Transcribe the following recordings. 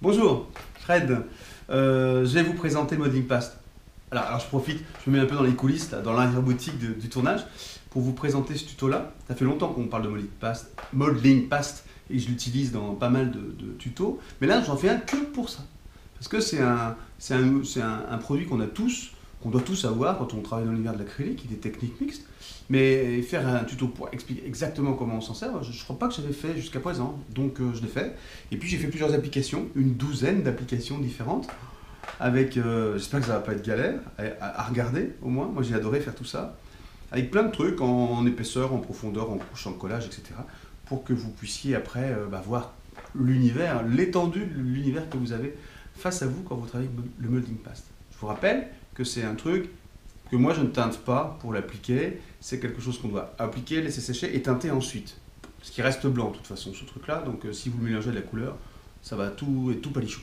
Bonjour, Fred. Je vais vous présenter le Modeling Past. Alors, je profite, je me mets un peu dans les coulisses, là, dans l'arrière-boutique du tournage, pour vous présenter ce tuto-là. Ça fait longtemps qu'on parle de Modeling Past et je l'utilise dans pas mal de tutos. Mais là, j'en fais un que pour ça. Parce que c'est un produit qu'on doit tous avoir quand on travaille dans l'univers de l'acrylique, des techniques mixtes. Mais faire un tuto pour expliquer exactement comment on s'en sert, je ne crois pas que j'avais fait jusqu'à présent. Donc je l'ai fait. Et puis j'ai fait plusieurs applications, une douzaine d'applications différentes. Avec, j'espère que ça va pas être galère à regarder au moins. Moi j'ai adoré faire tout ça. Avec plein de trucs en épaisseur, en profondeur, en couche, en collage, etc. Pour que vous puissiez après voir l'univers, l'étendue de l'univers que vous avez face à vous quand vous travaillez avec le Molding Past. Je vous rappelle que c'est un truc que moi je ne teinte pas pour l'appliquer. C'est quelque chose qu'on doit appliquer, laisser sécher et teinter ensuite. Ce qui reste blanc de toute façon ce truc-là. Donc si vous mélangez de la couleur, ça va tout être tout palichou.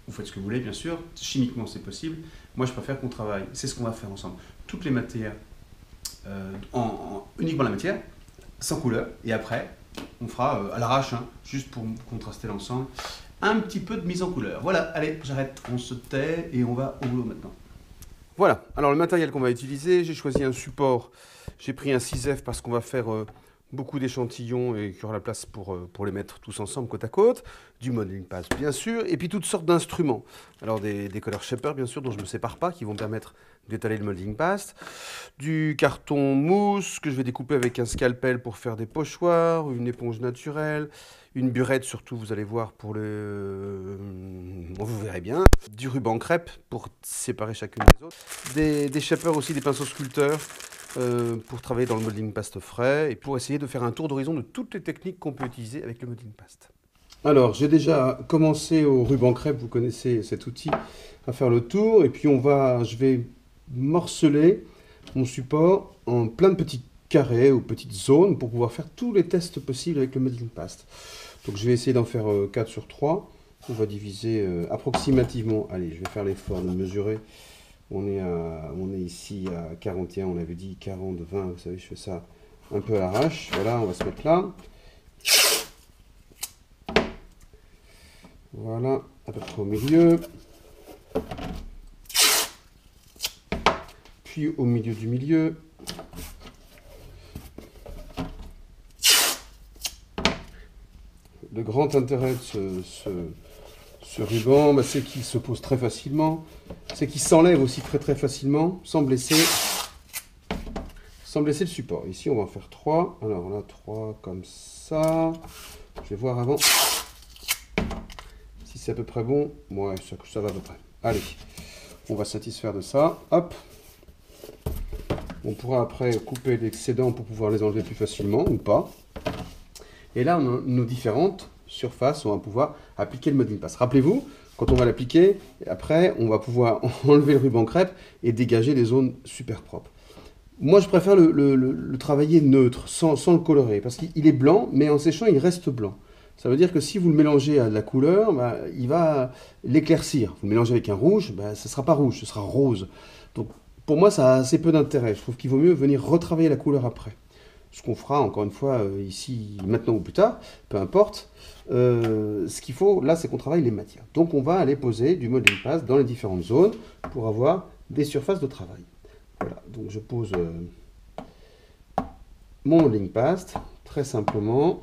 Vous faites ce que vous voulez bien sûr, chimiquement c'est possible. Moi je préfère qu'on travaille, c'est ce qu'on va faire ensemble. Toutes les matières, uniquement la matière, sans couleur. Et après, on fera à l'arrache, hein, juste pour contraster l'ensemble, un petit peu de mise en couleur. Voilà, allez, j'arrête, on se tait et on va au boulot maintenant. Voilà, alors le matériel qu'on va utiliser, j'ai choisi un support. J'ai pris un 6F parce qu'on va faire beaucoup d'échantillons et qu'il y aura la place pour les mettre tous ensemble côte à côte. Du Modeling Past bien sûr, et puis toutes sortes d'instruments. Alors des color shapers bien sûr, dont je ne me sépare pas, qui vont permettre d'étaler le Modeling Past. Du carton mousse que je vais découper avec un scalpel pour faire des pochoirs, une éponge naturelle, une burette surtout, vous allez voir, pour le... vous verrez bien. Du ruban crêpe pour séparer chacune des autres. Des shapers aussi, des pinceaux sculpteurs pour travailler dans le Modeling Past frais et pour essayer de faire un tour d'horizon de toutes les techniques qu'on peut utiliser avec le Modeling Past. Alors, j'ai déjà commencé au ruban crêpe, vous connaissez cet outil, à faire le tour. Et puis je vais morceler mon support en plein de petits carrés ou petites zones pour pouvoir faire tous les tests possibles avec le Modeling Past. Donc je vais essayer d'en faire 4 sur 3. On va diviser approximativement. Allez, je vais faire l'effort de mesurer. On est ici à 41, on avait dit 40, 20, vous savez, je fais ça un peu à l'arrache. Voilà, on va se mettre là. Voilà, à peu près au milieu. Puis au milieu du milieu. Le grand intérêt de ce ruban, c'est qu'il se pose très facilement. C'est qu'il s'enlève aussi très facilement, sans blesser le support. Ici, on va en faire 3. Alors là, 3 comme ça. Je vais voir avant si c'est à peu près bon. Ouais, ça va à peu près. Allez, on va satisfaire de ça. Hop. On pourra après couper l'excédent pour pouvoir les enlever plus facilement ou pas. Et là, on a nos différentes surfaces, on va pouvoir appliquer le Modeling Past. Rappelez-vous, quand on va l'appliquer, après, on va pouvoir enlever le ruban crêpe et dégager des zones super propres. Moi, je préfère le travailler neutre, sans le colorer, parce qu'il est blanc, mais en séchant, il reste blanc. Ça veut dire que si vous le mélangez à de la couleur, il va l'éclaircir. Vous le mélangez avec un rouge, ça ne sera pas rouge, ce sera rose. Donc, pour moi, ça a assez peu d'intérêt. Je trouve qu'il vaut mieux venir retravailler la couleur après. Ce qu'on fera, encore une fois, ici, maintenant ou plus tard, peu importe. Ce qu'il faut, là, c'est qu'on travaille les matières. Donc, on va aller poser du Modeling Past dans les différentes zones pour avoir des surfaces de travail. Voilà, donc je pose mon Modeling Past, très simplement.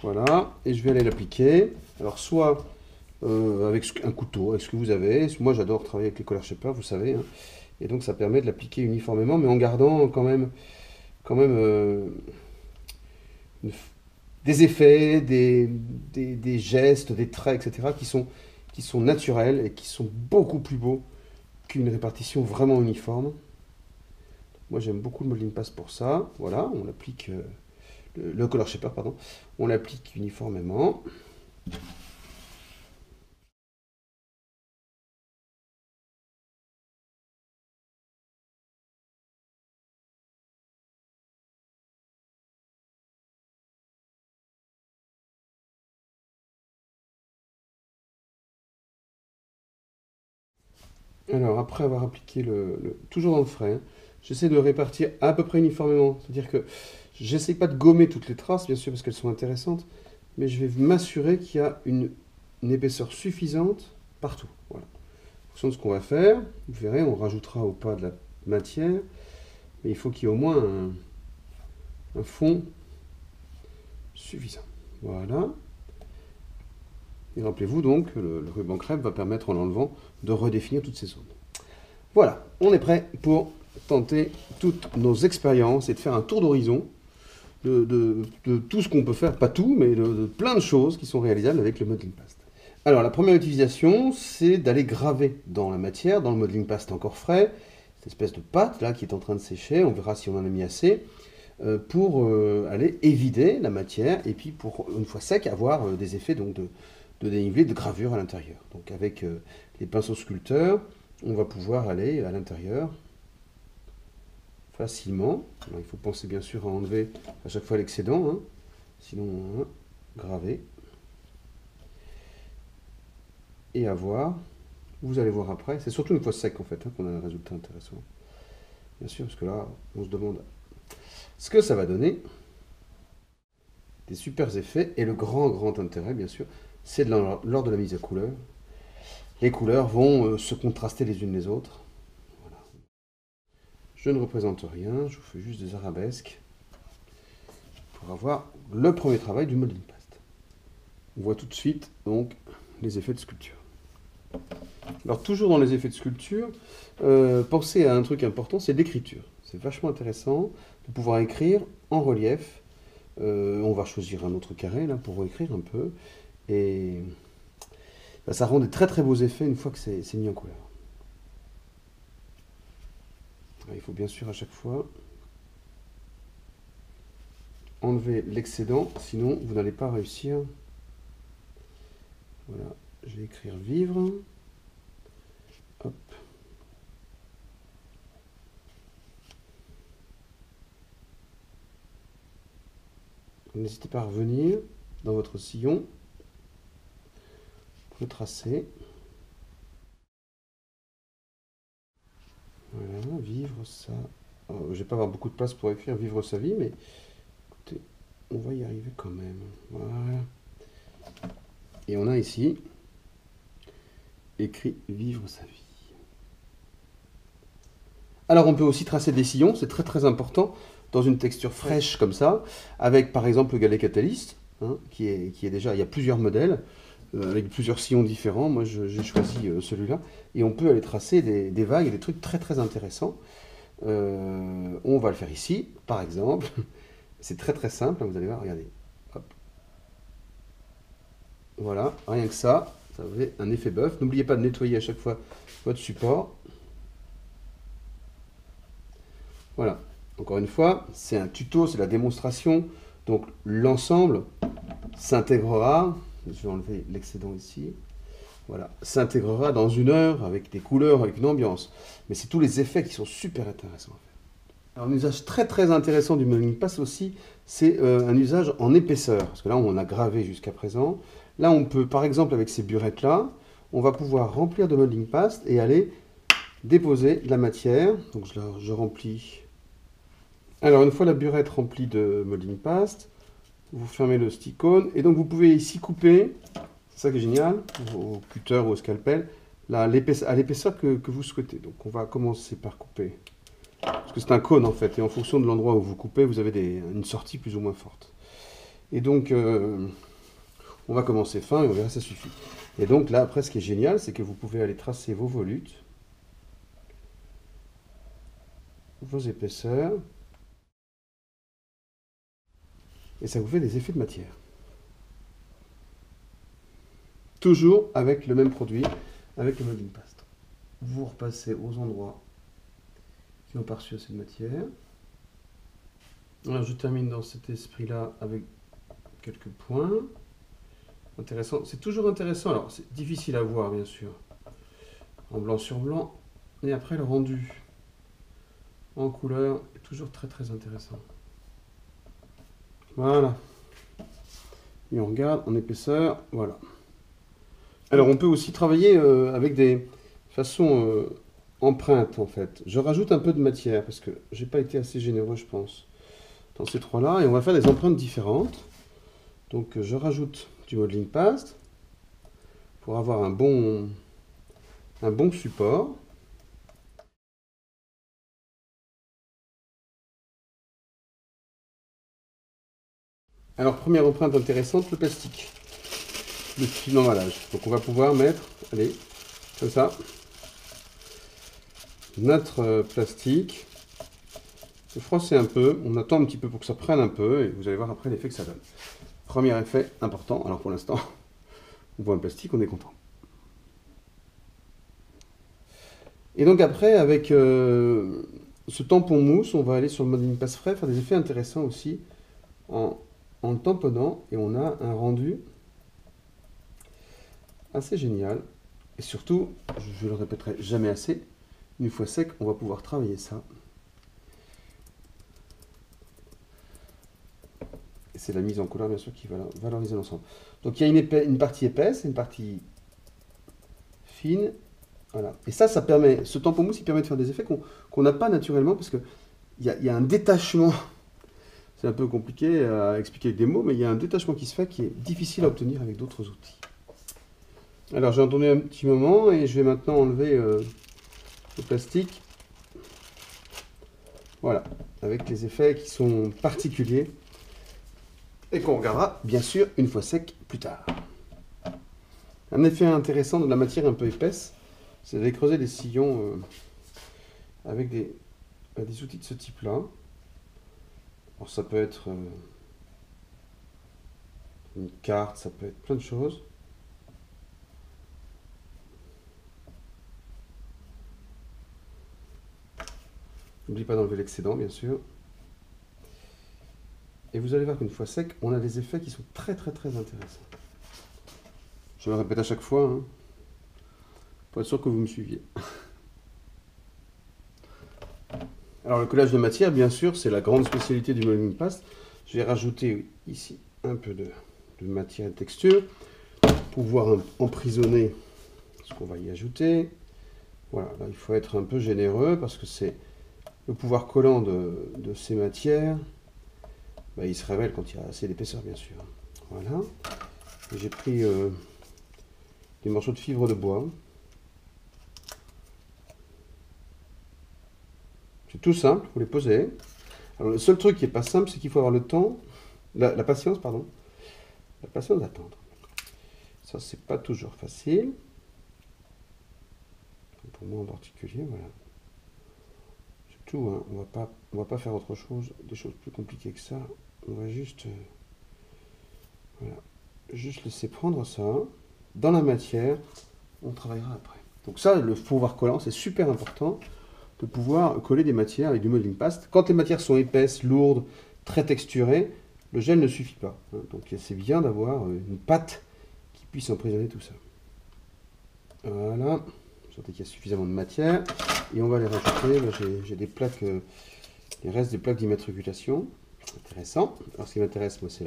Voilà, et je vais aller l'appliquer. Alors, soit avec un couteau, avec ce que vous avez. Moi, j'adore travailler avec les color shapers, vous savez, hein. Et donc ça permet de l'appliquer uniformément, mais en gardant quand même des effets, des gestes, des traits, etc. qui sont naturels et qui sont beaucoup plus beaux qu'une répartition vraiment uniforme. Moi j'aime beaucoup le Modeling Past pour ça. Voilà, on l'applique, le color shaper, pardon, on l'applique uniformément. Alors, après avoir appliqué toujours dans le frais, hein, j'essaie de répartir à peu près uniformément. C'est-à-dire que j'essaie pas de gommer toutes les traces, bien sûr, parce qu'elles sont intéressantes, mais je vais m'assurer qu'il y a une épaisseur suffisante partout. Voilà. En fonction de ce qu'on va faire, vous verrez, on rajoutera au pas de la matière, mais il faut qu'il y ait au moins un fond suffisant. Voilà. Et rappelez-vous donc que le ruban crêpe va permettre en l'enlevant de redéfinir toutes ces zones. Voilà, on est prêt pour tenter toutes nos expériences et de faire un tour d'horizon de tout ce qu'on peut faire, pas tout, mais de plein de choses qui sont réalisables avec le Modeling Past. Alors la première utilisation, c'est d'aller graver dans la matière, dans le Modeling Past encore frais, cette espèce de pâte là qui est en train de sécher, on verra si on en a mis assez, pour aller évider la matière et puis pour, une fois sec, avoir des effets donc, de dénivelé, de gravure à l'intérieur. Donc avec les pinceaux sculpteurs, on va pouvoir aller à l'intérieur facilement. Alors, il faut penser bien sûr à enlever à chaque fois l'excédent, hein, sinon graver. Et à voir, vous allez voir après, c'est surtout une fois sec en fait hein, qu'on a un résultat intéressant. Bien sûr, parce que là, on se demande ce que ça va donner. Des super effets, et le grand intérêt, bien sûr, c'est lors de la mise à couleur. Les couleurs vont se contraster les unes les autres. Voilà. Je ne représente rien, je vous fais juste des arabesques pour avoir le premier travail du Modeling Past. On voit tout de suite donc les effets de sculpture. Alors toujours dans les effets de sculpture, pensez à un truc important, c'est l'écriture. C'est vachement intéressant de pouvoir écrire en relief. On va choisir un autre carré là pour écrire un peu. Et bah, ça rend de très beaux effets une fois que c'est mis en couleur. Alors, il faut bien sûr à chaque fois enlever l'excédent, sinon vous n'allez pas réussir. Voilà, je vais écrire vivre. Hop. N'hésitez pas à revenir dans votre sillon pour le tracer. Voilà, vivre ça. Je ne vais pas avoir beaucoup de place pour écrire vivre sa vie, mais écoutez, on va y arriver quand même. Voilà. Et on a ici écrit vivre sa vie. Alors on peut aussi tracer des sillons, c'est très important, dans une texture fraîche comme ça, avec par exemple le galet catalyste, hein, qui est déjà, il y a plusieurs modèles, avec plusieurs sillons différents. Moi j'ai choisi celui-là, et on peut aller tracer des vagues et des trucs très intéressants. On va le faire ici, par exemple. C'est très simple, hein, vous allez voir, regardez. Hop. Voilà, rien que ça fait un effet bœuf. N'oubliez pas de nettoyer à chaque fois votre support. Voilà, encore une fois, c'est un tuto, c'est la démonstration. Donc l'ensemble s'intégrera, je vais enlever l'excédent ici, voilà, s'intégrera dans 1 heure avec des couleurs, avec une ambiance. Mais c'est tous les effets qui sont super intéressants à faire. Alors un usage très intéressant du Modeling Past aussi, c'est un usage en épaisseur. Parce que là, on a gravé jusqu'à présent. Là, on peut, par exemple, avec ces burettes-là, on va pouvoir remplir de Modeling Past et aller déposer de la matière. Donc je remplis. Alors, une fois la burette remplie de Modeling Past, vous fermez le stick-on, et donc vous pouvez ici couper, c'est ça qui est génial, au cutter ou au scalpel, là, à l'épaisseur que vous souhaitez. Donc on va commencer par couper, parce que c'est un cône en fait, et en fonction de l'endroit où vous coupez, vous avez une sortie plus ou moins forte. Et donc, on va commencer fin, et on verra, ça suffit. Et donc là, après, ce qui est génial, c'est que vous pouvez aller tracer vos volutes, vos épaisseurs, et ça vous fait des effets de matière. Toujours avec le même produit, avec le Modeling Past. Vous repassez aux endroits qui ont perçu assez de matière. Alors je termine dans cet esprit-là avec quelques points. Intéressant. C'est toujours intéressant. Alors c'est difficile à voir bien sûr, en blanc sur blanc. Et après le rendu en couleur est toujours très intéressant. Voilà. Et on regarde en épaisseur, voilà. Alors on peut aussi travailler avec des façons empreintes en fait. Je rajoute un peu de matière parce que j'ai pas été assez généreux je pense dans ces trois-là. Et on va faire des empreintes différentes. Donc je rajoute du modeling paste pour avoir un bon support. Alors première empreinte intéressante, le plastique, le film d'emballage. Donc on va pouvoir mettre, allez, comme ça, notre plastique, le froisser un peu, on attend un petit peu pour que ça prenne un peu, et vous allez voir après l'effet que ça donne. Premier effet important, alors pour l'instant, on voit un plastique, on est content. Et donc après, avec ce tampon mousse, on va aller sur le modeling passe frais, faire des effets intéressants aussi en le tamponnant, et on a un rendu assez génial. Et surtout, je le répéterai jamais assez, une fois sec, on va pouvoir travailler ça. Et c'est la mise en couleur, bien sûr, qui va valoriser l'ensemble. Donc il y a une partie épaisse et une partie fine. Voilà. Et ça permet, ce tampon mousse, il permet de faire des effets qu'on n'a pas naturellement, parce qu'il y a un détachement. C'est un peu compliqué à expliquer avec des mots, mais il y a un détachement qui se fait qui est difficile à obtenir avec d'autres outils. Alors j'ai entendu un petit moment et je vais maintenant enlever le plastique. Voilà, avec les effets qui sont particuliers et qu'on regardera bien sûr une fois sec plus tard. Un effet intéressant de la matière un peu épaisse, c'est d'aller creuser des sillons avec des outils de ce type-là. Alors ça peut être une carte, ça peut être plein de choses. N'oublie pas d'enlever l'excédent, bien sûr. Et vous allez voir qu'une fois sec, on a des effets qui sont très intéressants. Je le répète à chaque fois, hein, pour être sûr que vous me suiviez. Alors le collage de matière, bien sûr, c'est la grande spécialité du modeling paste. Je vais rajouter ici un peu de matière et de texture pour pouvoir emprisonner ce qu'on va y ajouter. Voilà, là il faut être un peu généreux parce que c'est le pouvoir collant de ces matières. Bah, il se révèle quand il y a assez d'épaisseur, bien sûr. Voilà. J'ai pris des morceaux de fibre de bois. C'est tout simple, vous les posez. Alors, le seul truc qui n'est pas simple, c'est qu'il faut avoir le temps, la patience, pardon. La patience d'attendre. Ça, c'est pas toujours facile. Pour moi en particulier, voilà. C'est tout, hein. On va pas faire autre chose, des choses plus compliquées que ça. On va juste, voilà, juste laisser prendre ça. Dans la matière, on travaillera après. Donc ça, le pouvoir collant, c'est super important de pouvoir coller des matières avec du modeling paste. Quand les matières sont épaisses, lourdes, très texturées, le gel ne suffit pas. Hein. Donc c'est bien d'avoir une pâte qui puisse emprisonner tout ça. Voilà, vous sentez qu'il y a suffisamment de matière. Et on va les rajouter. J'ai des plaques, les restes des plaques d'immatriculation. Intéressant. Alors ce qui m'intéresse, moi, c'est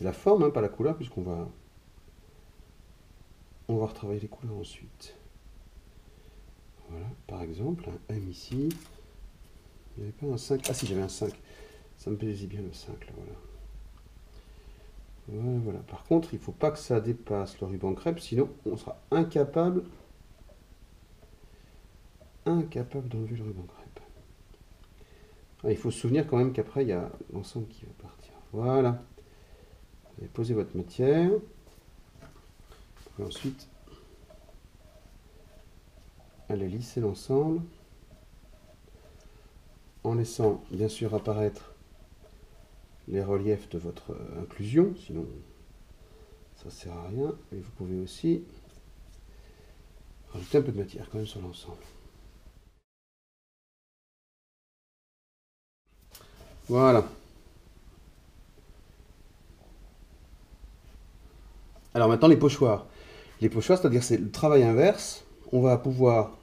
la forme, hein, pas la couleur, puisqu'on va retravailler les couleurs ensuite. Voilà, par exemple, un M ici. Il n'y avait pas un 5. Ah si, j'avais un 5. Ça me plaisait bien le 5, là, voilà. Voilà. Par contre, il ne faut pas que ça dépasse le ruban crêpe, sinon on sera incapable d'enlever le ruban crêpe. Ah, il faut se souvenir quand même qu'après, il y a l'ensemble qui va partir. Voilà. Vous allez poser votre matière. Et ensuite, allez lisser l'ensemble en laissant bien sûr apparaître les reliefs de votre inclusion, sinon ça ne sert à rien. Et vous pouvez aussi rajouter un peu de matière quand même sur l'ensemble. Voilà. Alors maintenant les pochoirs. Les pochoirs, c'est-à-dire c'est le travail inverse. On va pouvoir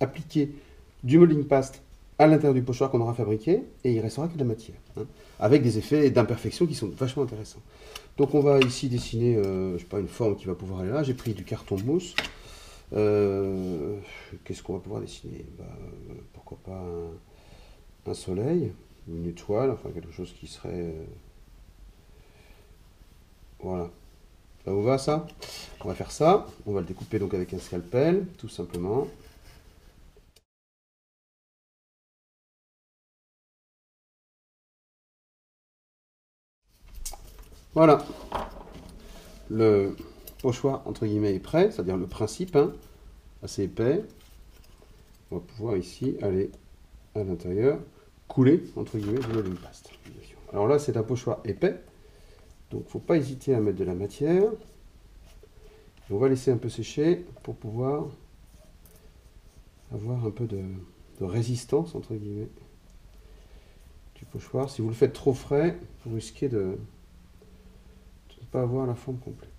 appliquer du modeling paste à l'intérieur du pochoir qu'on aura fabriqué et il restera que de la matière, hein, avec des effets d'imperfection qui sont vachement intéressants. Donc on va ici dessiner, je sais pas, une forme qui va pouvoir aller là. J'ai pris du carton mousse. Qu'est-ce qu'on va pouvoir dessiner? Pourquoi pas un soleil, une étoile, enfin quelque chose qui serait Voilà. Ça vous va ça? On va faire ça. On va le découper donc avec un scalpel, tout simplement. Voilà. Le pochoir, entre guillemets, est prêt, c'est-à-dire le principe, hein, assez épais. On va pouvoir ici aller à l'intérieur, couler, entre guillemets, du modeling paste. Alors là, c'est un pochoir épais, donc il ne faut pas hésiter à mettre de la matière. On va laisser un peu sécher pour pouvoir avoir un peu de résistance, entre guillemets, du pochoir. Si vous le faites trop frais, vous risquez de ne pas avoir la forme complète.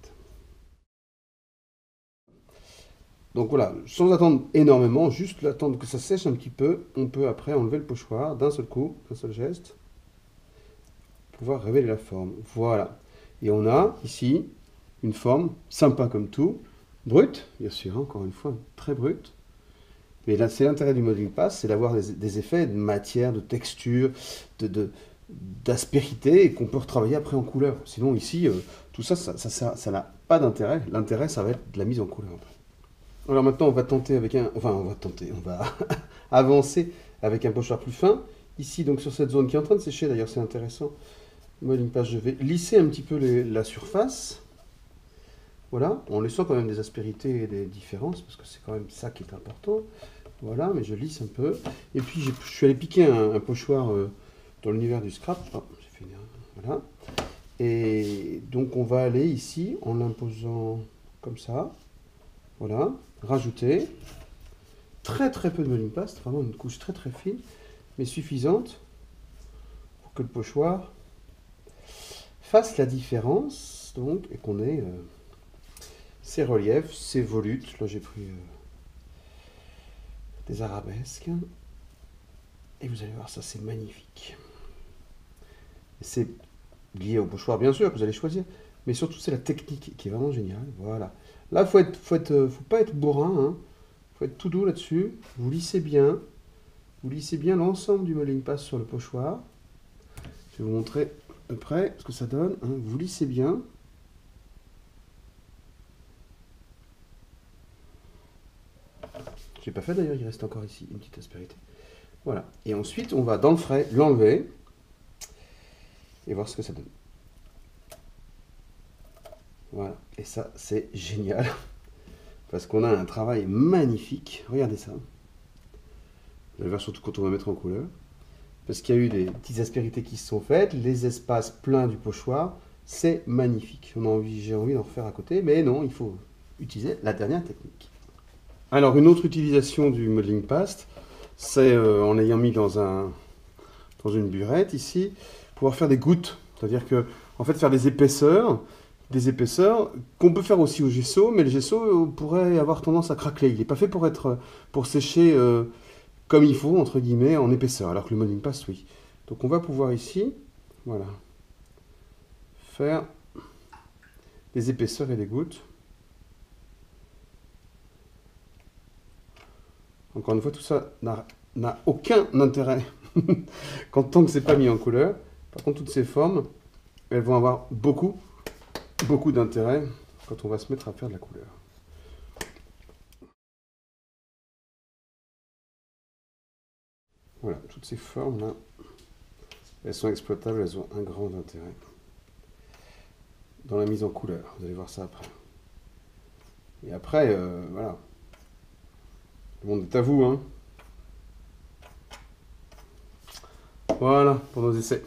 Donc voilà, sans attendre énormément, juste attendre que ça sèche un petit peu, on peut après enlever le pochoir d'un seul coup, d'un seul geste, pour pouvoir révéler la forme. Voilà. Et on a ici une forme sympa comme tout, brute, bien sûr, encore une fois, très brute. Mais là, c'est l'intérêt du modeling paste, c'est d'avoir des effets de matière, de texture, d'aspérité, et qu'on peut retravailler après en couleur. Sinon, ici, tout ça, ça n'a pas d'intérêt. L'intérêt, ça va être de la mise en couleur après. Alors maintenant, on va tenter avec un... Enfin, on va avancer avec un pochoir plus fin. Ici, donc sur cette zone qui est en train de sécher, d'ailleurs, c'est intéressant. Modeling paste, je vais lisser un petit peu la surface. Voilà, en laissant quand même des aspérités et des différences, parce que c'est quand même ça qui est important. Voilà, mais je lisse un peu. Et puis, je suis allé piquer un pochoir dans l'univers du scrap. Oh, j'ai fait une erreur. Voilà. Et donc, on va aller ici, en l'imposant comme ça. Voilà, rajouter très très peu de modeling paste, vraiment une couche très très fine, mais suffisante pour que le pochoir fasse la différence, donc, et qu'on ait ces reliefs, ces volutes. Là, j'ai pris des arabesques, et vous allez voir, ça c'est magnifique. C'est lié au pochoir, bien sûr, que vous allez choisir, mais surtout c'est la technique qui est vraiment géniale. Voilà. Là, faut pas être bourrin, hein. Faut être tout doux là-dessus. Vous lissez bien l'ensemble du modeling paste sur le pochoir. Je vais vous montrer de près ce que ça donne, hein. Vous lissez bien. J'ai pas fait d'ailleurs, il reste encore ici une petite aspérité. Voilà. Et ensuite, on va dans le frais l'enlever et voir ce que ça donne. Voilà. Et ça, c'est génial. Parce qu'on a un travail magnifique. Regardez ça. Vous allez voir surtout quand on va mettre en couleur. Parce qu'il y a eu des petites aspérités qui se sont faites. Les espaces pleins du pochoir. C'est magnifique. J'ai envie d'en refaire à côté. Mais non, il faut utiliser la dernière technique. Alors, une autre utilisation du modeling paste, c'est en l'ayant mis dans une burette ici, pouvoir faire des gouttes. C'est-à-dire que, en fait, faire des épaisseurs qu'on peut faire aussi au gesso, mais le gesso pourrait avoir tendance à craqueler. Il n'est pas fait pour sécher comme il faut, entre guillemets, en épaisseur, alors que le modeling paste, oui. Donc on va pouvoir ici, voilà, faire des épaisseurs et des gouttes. Encore une fois, tout ça n'a aucun intérêt tant que c'est pas mis en couleur. Par contre, toutes ces formes, elles vont avoir beaucoup d'intérêt quand on va se mettre à faire de la couleur. Voilà, toutes ces formes-là, elles sont exploitables, elles ont un grand intérêt. Dans la mise en couleur, vous allez voir ça après. Et après, voilà. Le monde est à vous, hein. Voilà, pour nos essais.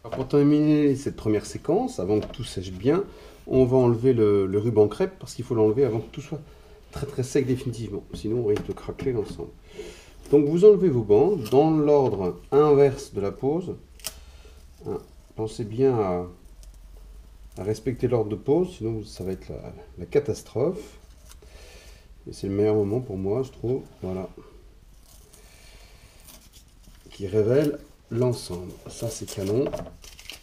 Alors pour terminer cette première séquence, avant que tout sèche bien, on va enlever le ruban crêpe, parce qu'il faut l'enlever avant que tout soit très très sec définitivement. Sinon, on risque de craquer l'ensemble. Donc vous enlevez vos bandes dans l'ordre inverse de la pose. Pensez bien à respecter l'ordre de pose, sinon ça va être la catastrophe. Et c'est le meilleur moment pour moi, je trouve. Voilà. Qui révèle l'ensemble. Ça, c'est canon.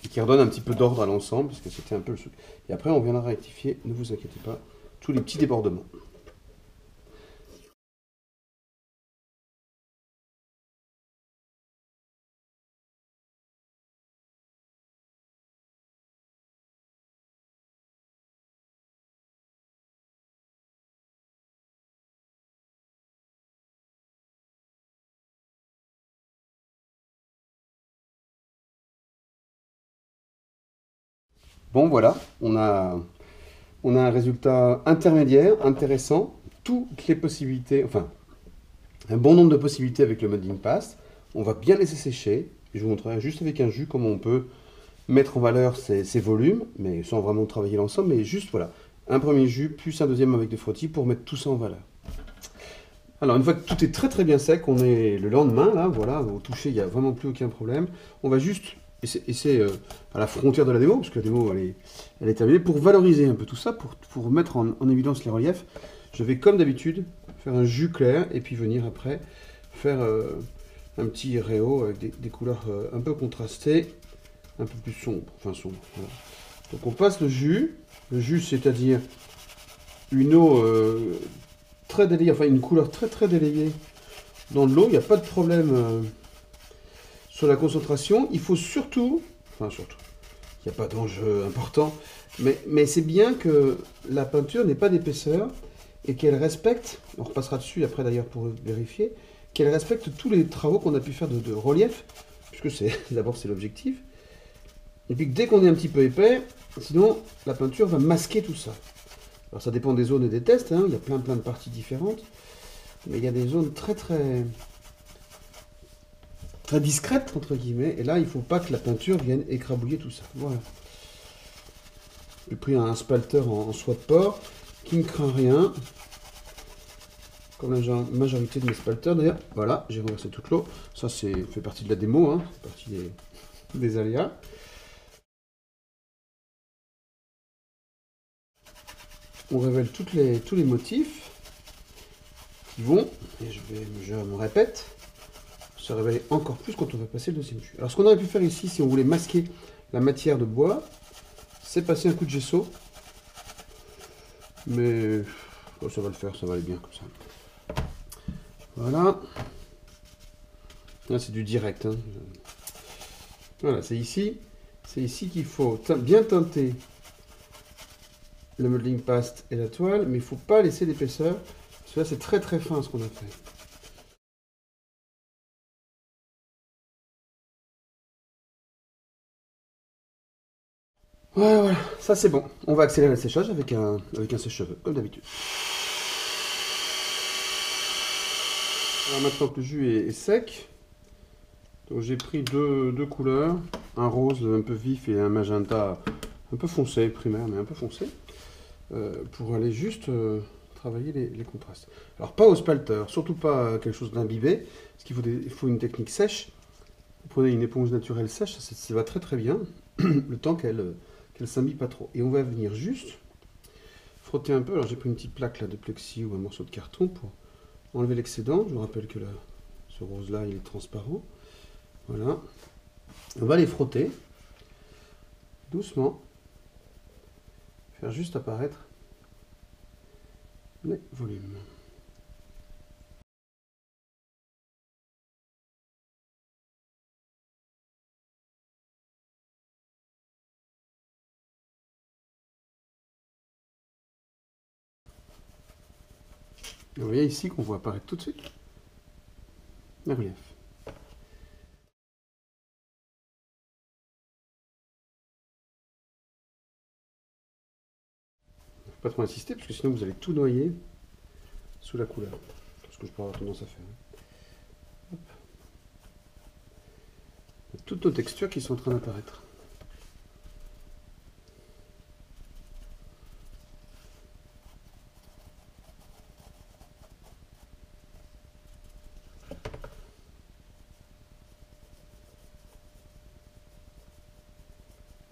Et qui redonne un petit peu d'ordre à l'ensemble, parce que c'était un peu le truc. Et après, on viendra rectifier, ne vous inquiétez pas, tous les petits débordements. Bon, voilà, on a un résultat intermédiaire, intéressant. Toutes les possibilités, enfin, un bon nombre de possibilités avec le modeling paste. On va bien laisser sécher. Je vous montrerai juste avec un jus comment on peut mettre en valeur ces volumes, mais sans vraiment travailler l'ensemble, mais juste voilà, un premier jus, plus un deuxième avec des frottis pour mettre tout ça en valeur. Alors une fois que tout est très très bien sec, on est le lendemain, là, voilà, au toucher, il n'y a vraiment plus aucun problème. On va juste, et c'est à la frontière de la démo, parce que la démo elle est terminée, pour valoriser un peu tout ça, pour mettre en évidence les reliefs, je vais comme d'habitude faire un jus clair, et puis venir après faire un petit réo avec des couleurs un peu contrastées, un peu plus sombre, enfin sombre. Voilà. Donc on passe le jus c'est-à-dire une eau très délayée, enfin une couleur très très délayée dans de l'eau, il n'y a pas de problème sur la concentration. Il faut surtout, enfin surtout, il n'y a pas d'enjeu important, mais c'est bien que la peinture n'ait pas d'épaisseur et qu'elle respecte, on repassera dessus après d'ailleurs pour vérifier, qu'elle respecte tous les travaux qu'on a pu faire de relief, puisque c'est d'abord c'est l'objectif. Et puis dès qu'on est un petit peu épais, sinon la peinture va masquer tout ça. Alors ça dépend des zones et des tests, hein. Il y a plein de parties différentes, mais il y a des zones très discrètes entre guillemets, et là il ne faut pas que la peinture vienne écrabouiller tout ça. Voilà. J'ai pris un spalter en soie de porc qui ne craint rien, comme la majorité de mes spalters d'ailleurs. Voilà, j'ai renversé toute l'eau. Ça fait partie de la démo, hein. C'est partie des aléas. On révèle tous les motifs qui vont, et je me répète, se révéler encore plus quand on va passer le deuxième jus. Alors ce qu'on aurait pu faire ici, si on voulait masquer la matière de bois, c'est passer un coup de gesso. Mais oh, ça va le faire, ça va aller bien comme ça. Voilà. Là c'est du direct. Hein. Voilà, c'est ici qu'il faut bien teinter le modeling paste et la toile, mais il ne faut pas laisser d'épaisseur, parce que là c'est très fin ce qu'on a fait. Voilà, ça c'est bon. On va accélérer le séchage avec un sèche-cheveux, comme d'habitude. Alors maintenant que le jus est sec, j'ai pris deux couleurs, un rose un peu vif et un magenta un peu foncé, primaire mais un peu foncé, pour aller juste travailler les contrastes. Alors pas au spalter, surtout pas quelque chose d'imbibé, parce il faut une technique sèche. Vous prenez une éponge naturelle sèche, ça va très bien, le temps qu'elle s'imbibe pas trop. Et on va venir juste frotter un peu. Alors j'ai pris une petite plaque là, de plexi ou un morceau de carton pour enlever l'excédent. Je vous rappelle que ce rose là il est transparent. Voilà. On va les frotter doucement, faire juste apparaître les volumes. Et vous voyez ici qu'on voit apparaître tout de suite les reliefs. Il ne faut pas trop insister parce que sinon vous allez tout noyer sous la couleur. C'est ce que je peux avoir tendance à faire. Hop. Toutes nos textures qui sont en train d'apparaître.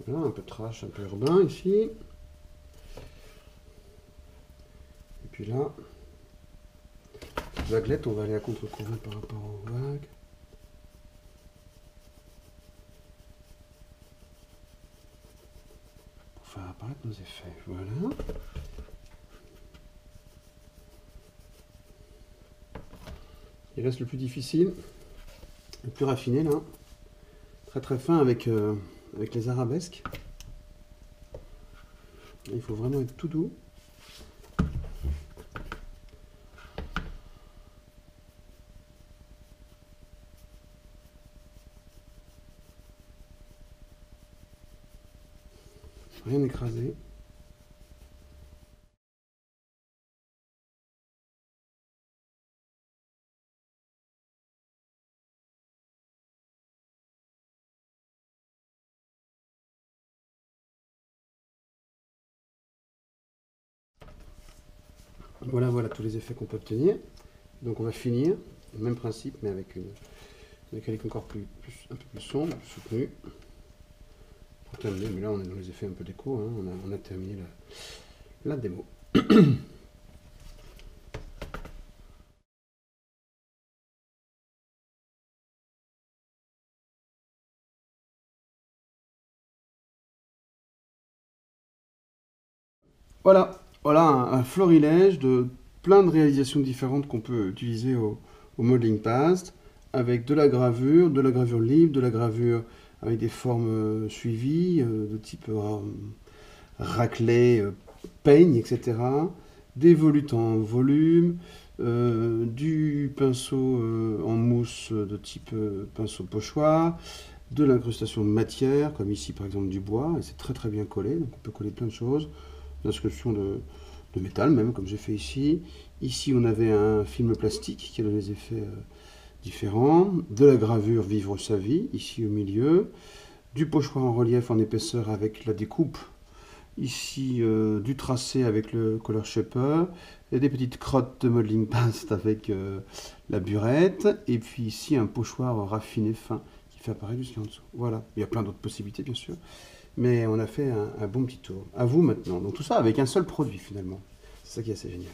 Voilà, un peu trash, un peu urbain ici. Et puis là, vaguelette, on va aller à contre-courant par rapport aux vagues. Pour faire apparaître nos effets. Voilà. Il reste le plus difficile, le plus raffiné là. Très fin avec les arabesques. Il faut vraiment être tout doux. rien écrasé. Voilà, voilà tous les effets qu'on peut obtenir. Donc on va finir, le même principe, mais avec une mécanique encore un peu plus sombre, plus soutenue. Pour terminer, mais là on est dans les effets un peu déco, hein, on a terminé la démo. Voilà, voilà un florilège de plein de réalisations différentes qu'on peut utiliser au Modeling Past, avec de la gravure libre, de la gravure avec des formes suivies, de type raclée, peigne, etc. Des volutes en volume, du pinceau en mousse de type pinceau pochoir, de l'incrustation de matière, comme ici par exemple du bois, et c'est très très bien collé, donc on peut coller plein de choses. L'inscription de métal même, comme j'ai fait ici. Ici on avait un film plastique qui a donné des effets différents, de la gravure Vivre sa vie, ici au milieu, du pochoir en relief en épaisseur avec la découpe, ici du tracé avec le Color Shaper, et des petites crottes de modeling paste avec la burette, et puis ici un pochoir raffiné fin qui fait apparaître jusqu'en dessous. Voilà, il y a plein d'autres possibilités bien sûr, mais on a fait un bon petit tour. À vous maintenant, donc tout ça avec un seul produit finalement, c'est ça qui est assez génial.